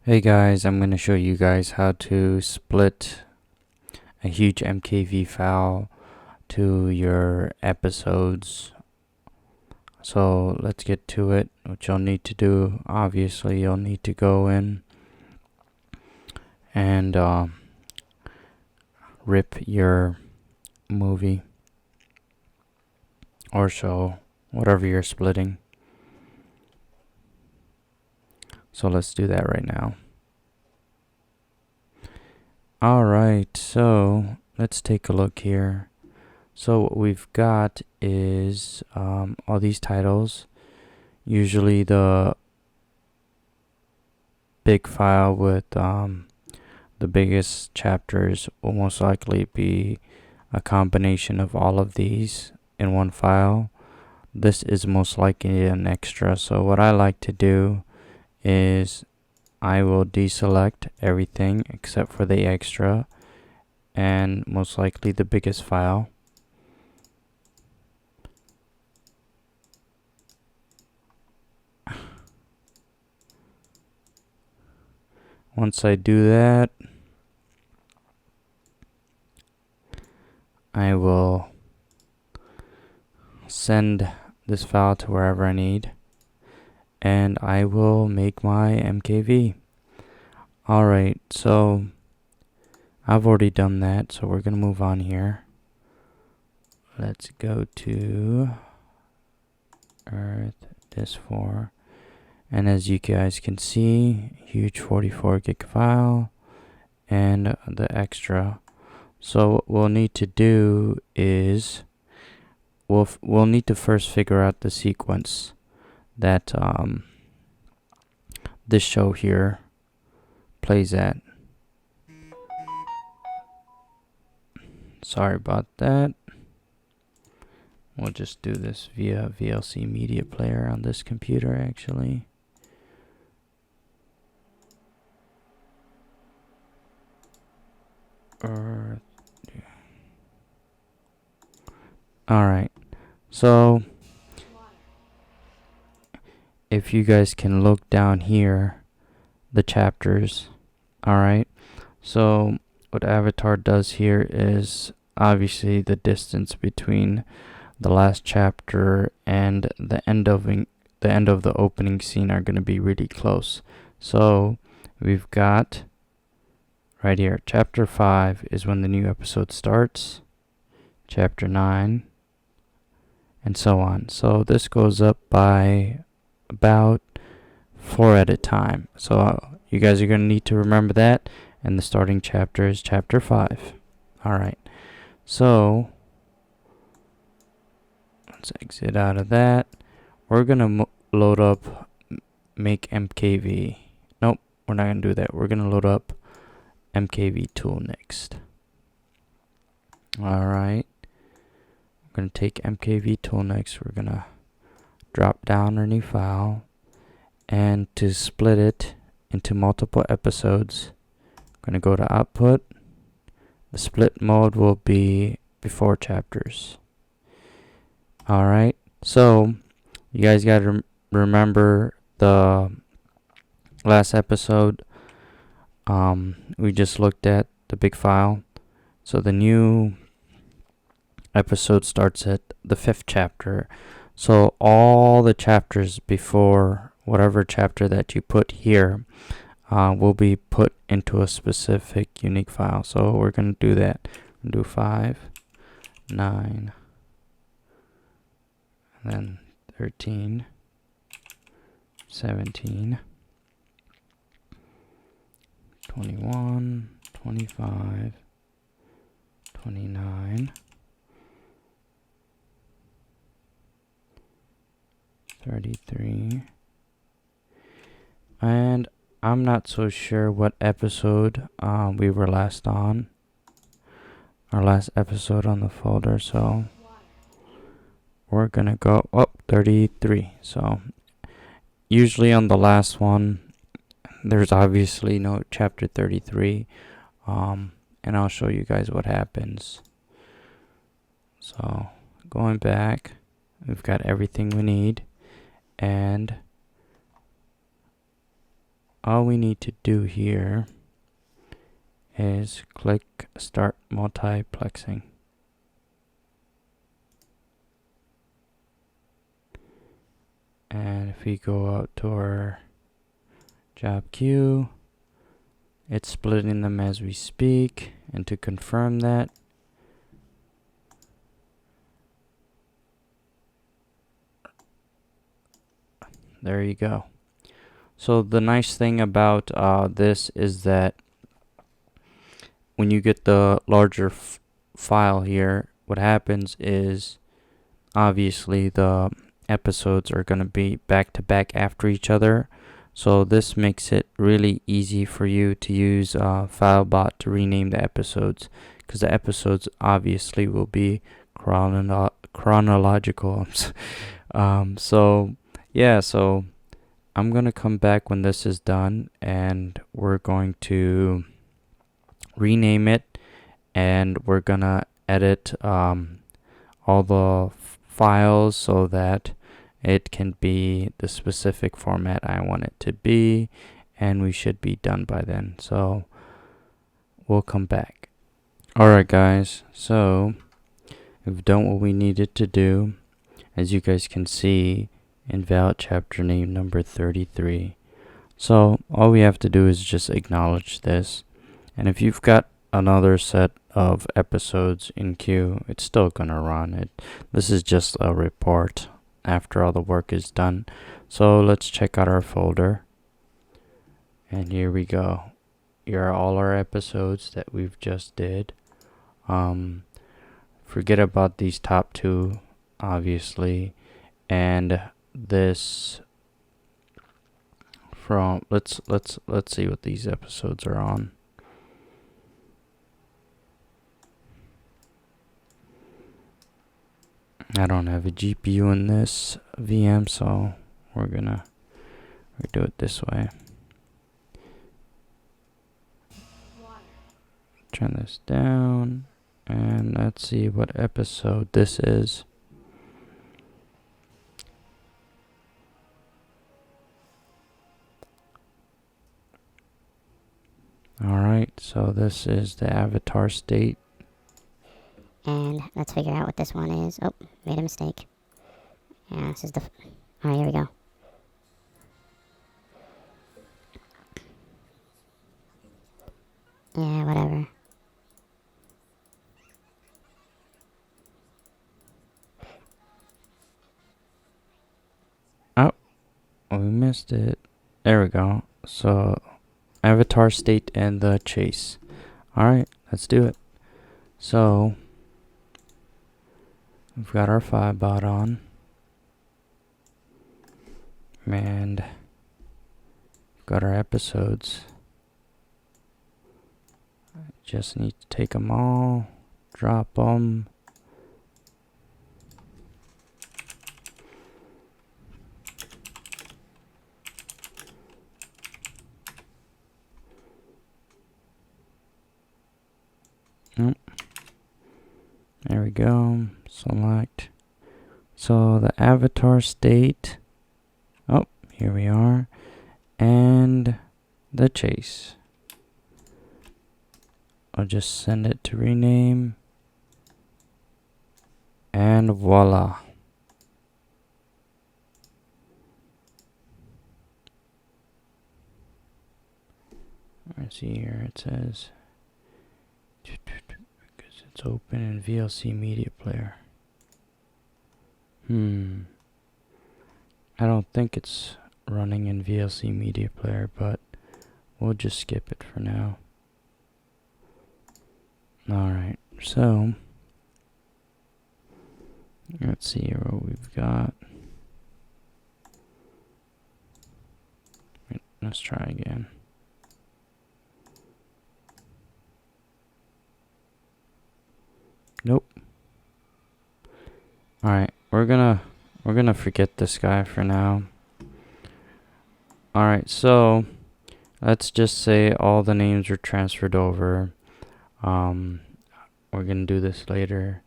Hey guys, I'm going to show you guys how to split a huge MKV file to your episodes. So let's get to it. What you'll need to do, obviously you'll need to go in and rip your movie or show, whatever you're splitting. So let's do that right now. Alright, so let's take a look here. So what we've got is all these titles. Usually the big file with the biggest chapters will most likely be a combination of all of these in one file. This is most likely an extra, so what I like to do is I will deselect everything except for the extra and most likely the biggest file. Once I do that, I will send this file to wherever I need, and I will make my MKV. Alright, so I've already done that, so we're going to move on here. Let's go to Earth, this 4, and as you guys can see, huge 44 gig file and the extra. So what we'll need to do is we'll need to first figure out the sequence that this show here plays at. Sorry about that. We'll just do this via VLC media player on this computer actually. Alright, so if you guys can look down here, the chapters. Alright, so what Avatar does here is obviously the distance between the last chapter and the end of the opening scene are going to be really close. So we've got right here, chapter 5 is when the new episode starts, chapter 9, and so on. So this goes up by about 4 at a time. So you guys are going to need to remember that, and the starting chapter is chapter 5. Alright, so let's exit out of that. We're going to load up make MKV. Nope, we're not going to do that. We're going to load up MkvToolNix. Alright, we're going to take MkvToolNix. We're going to drop down our new file, and to split it into multiple episodes, I'm going to go to output. The split mode will be before chapters. Alright, so you guys got to remember the last episode. We just looked at the big file. So the new episode starts at the 5th chapter. So all the chapters before whatever chapter that you put here will be put into a specific unique file. So we're going to do that. Do 5, 9, and then 13, 17, 21, 25, 29, 33, and I'm not so sure what episode we were last on. Our last episode on the folder, so we're gonna go up 33. So usually on the last one there's obviously no chapter 33, and I'll show you guys what happens. So going back, we've got everything we need, and all we need to do here is click Start Multiplexing. And if we go out to our job queue, it's splitting them as we speak. And to confirm that, there you go. So the nice thing about this is that when you get the larger file here, what happens is obviously the episodes are going to be back to back after each other. So this makes it really easy for you to use Filebot to rename the episodes, because the episodes obviously will be chronological. So yeah, so I'm going to come back when this is done, and we're going to rename it, and we're going to edit all the files so that it can be the specific format I want it to be, and we should be done by then. So we'll come back. Alright guys, so we've done what we needed to do. As you guys can see, invalid chapter name number 33. So all we have to do is just acknowledge this, and if you've got another set of episodes in queue, it's still gonna run it. This is just a report after all the work is done. So let's check out our folder, and here we go. Here are all our episodes that we've just did. Forget about these top two, obviously, and this from let's see what these episodes are on. I don't have a GPU in this VM, so we're gonna redo it this way. Turn this down, and let's see what episode this is. Alright, so this is the avatar state. And let's figure out what this one is. Oh, made a mistake. Yeah, this is the... Alright, here we go. Yeah, whatever. Oh, we missed it. There we go. So, avatar state and the chase. Alright, let's do it. So, we've got our Filebot on, and we've got our episodes. I just need to take them all, drop them. Nope. There we go. Select. So the avatar state. Oh, here we are. And the chase. I'll just send it to rename. And voila. Let's see here. It says because it's open in VLC media player. I don't think it's running in VLC media player, but we'll just skip it for now. Alright, so let's see here what we've got. Let's try again. Nope. Alright, we're gonna forget this guy for now. Alright, so let's just say all the names are transferred over. We're gonna do this later.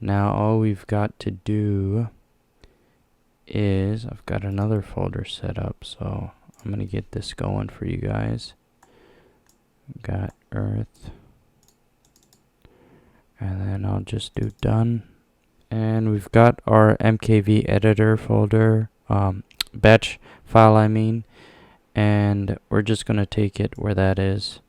Now all we've got to do is, I've got another folder set up, so I'm gonna get this going for you guys. Got Earth, and then I'll just do done. And we've got our MKV editor folder, batch file I mean, and we're just gonna take it where that is.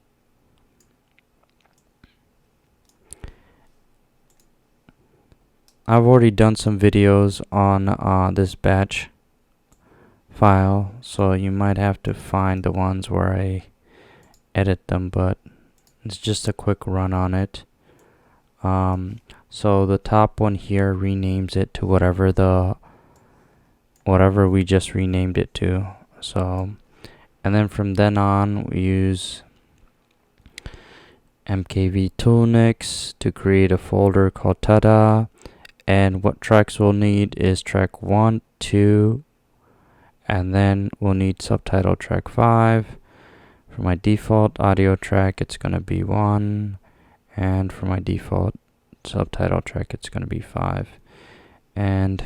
I've already done some videos on this batch file, so you might have to find the ones where I edit them, but it's just a quick run on it. So the top one here renames it to whatever we just renamed it to. So, and then from then on we use MkvToolNix to create a folder called Tada, and what tracks we'll need is track 1, 2, and then we'll need subtitle track 5. For my default audio track, it's going to be 1, and for my default subtitle track, it's going to be 5. And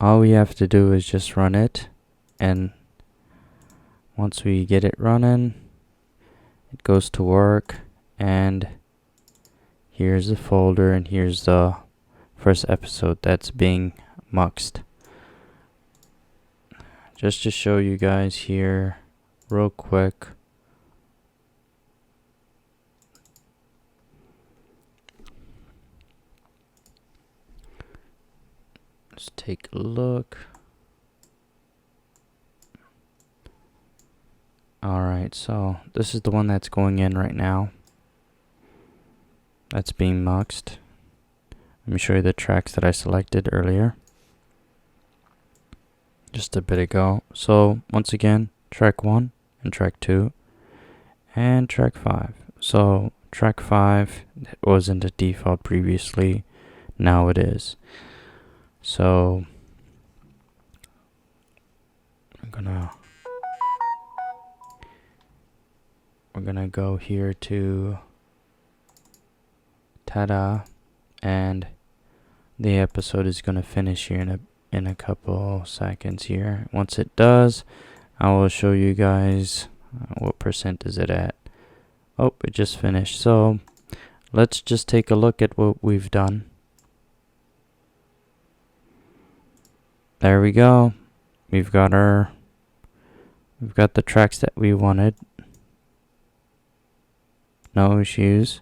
all we have to do is just run it, and once we get it running, it goes to work, and here's the folder, and here's the first episode that's being muxed. Just to show you guys here real quick. Let's take a look. Alright, so this is the one that's going in right now. That's being muxed. Let me show you the tracks that I selected earlier, just a bit ago. So once again, track 1 and track 2 and track 5. So track 5 wasn't a default previously, now it is. So we're gonna go here to Tada, and the episode is gonna finish here in a couple seconds here. Once it does, I will show you guys what percent is it at. Oh, it just finished. So let's just take a look at what we've done. There we go. We've got the tracks that we wanted. No issues.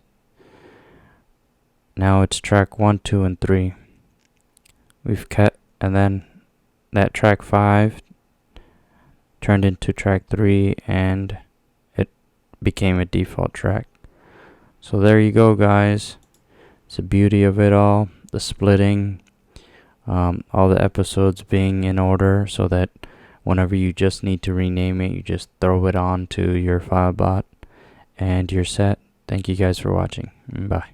Now it's track 1, 2, and 3. We've cut, and then that track 5 turned into track 3, and it became a default track. So there you go, guys. It's the beauty of it all. The splitting, all the episodes being in order, so that whenever you just need to rename it, you just throw it on to your Filebot and you're set. Thank you guys for watching. Bye.